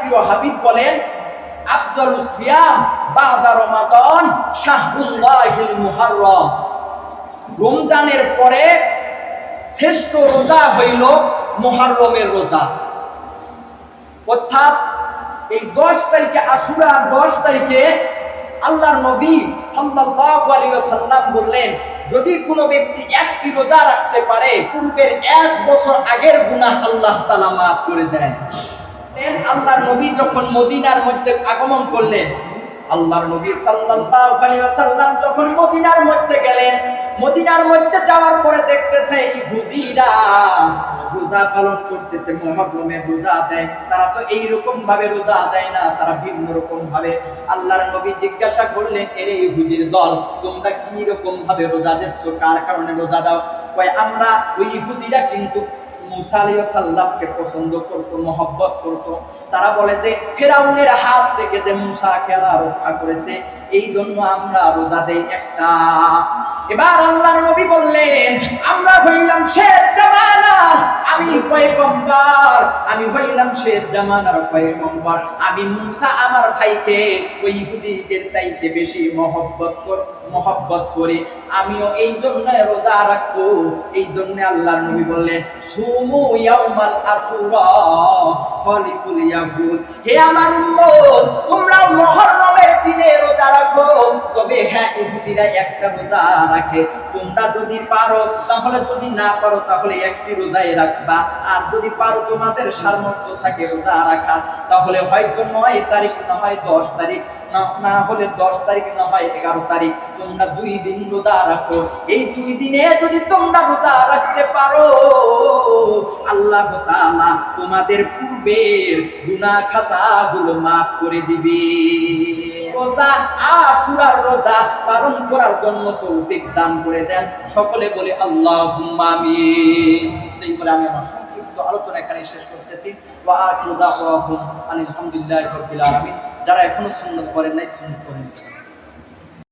প্রিয় হাবিব বলেন, আফজালুস সিয়াম বাদা রমাদান শাহরুল্লাহিল মুহাররম, রমজানের পরে শ্রেষ্ঠ রোজা হইল মুহররমের রোজা। অর্থাৎ এই 10 তারিখে আশুরা, 10 তারিখে আল্লাহর নবী সাল্লাল্লাহু আলাইহি ওয়াসাল্লাম বললেন, যদি কোনো ব্যক্তি একটি রোজা রাখতে পারে পূর্বের 1 বছর আগের গুনাহ আল্লাহ তাআলা মাফ করে দেন। আল্লাহর নবী যখন মদিনার মধ্যে আগমন করলেন, আল্লাহর নবী সাল্লাল্লাহু আলাইহি ওয়াসাল্লাম যখন মদিনার মধ্যে গেলেন, মদিনার মধ্যে যাওয়ার পরে দেখতেছে ইহুদিরা রোজা পালন করতেছে, মুহররমের রোজা দেয়। তারা তো এইরকম ভাবে রোজা দেয় না, তারা ভিন্ন রকম ভাবে। আল্লাহর নবী জিজ্ঞাসা করলেন, এরে ইহুদির দল, তোমরা কি রকম ভাবে রোজা দিচ্ছ, কার কারণে রোজা দাও? কয়, আমরা ওই ইহুদিরা কিন্তু মুসা আলাইহিস সালামকে পছন্দ করতো, মহব্বত করতো। তারা বলে যে ফিরাউনের হাত থেকে যে মুসা খেলা রক্ষা করেছে, এই জন্য আমরা রোজা দেই একটা। এবার আল্লাহর নবী বললেন, আমরা হইলাম শেষ জামানার, আমি পয়গম্বর, আমি হইলাম শেষ জামানার পয়গম্বর। আমি মুসা আমার ভাইকে ওই ইহুদিদের চাইতে বেশি মহব্বত করি, আমিও এই জন্য রোজা রাখবো। এই জন্য আল্লাহর নবী বললেন, সুমু ইয়াউমাল আশুরা খালিফুল ইয়াহুদ, হে আমার উম্মত, তোমরা মুহররমের দিনে রোজা রাখো। তবে হ্যাঁ, ইহুদিরা একটা রোজা রাখে, তোমরা যদি পারো তাহলে, যদি না পারো তাহলে একটি রোজাই রাখবা। আর যদি পারো, তোমাদের সামর্থ্য থাকে রোজা রাখার, তাহলে হয়তো 9 তারিখ, না হয় 10 তারিখ, না হলে 10 তারিখ, না হয় 11 তারিখ, তোমরা 2 দিন রোজা রাখো। এই 2 দিনে যদি তোমরা রোজা রাখতে পারো, আল্লাহ তাআলা তোমাদের পূর্বের গুনাহ খাতাগুলো মাফ করে দিবে। রোজা আশুরার রোজা পালন করার জন্য তৌফিক দান করে দেন। সকলে বলে আল্লাহুম্মা আমিন। এই বলে আমি আমার সংক্ষিপ্ত আলোচনা এখানে শেষ করতেছি। ওয়া আখিরু দাওয়াহুম আলহামদুলিল্লাহি রাব্বিল আলামিন। যারা এখনো সুন্নাত করেন নাই, সুন্নাত করেন।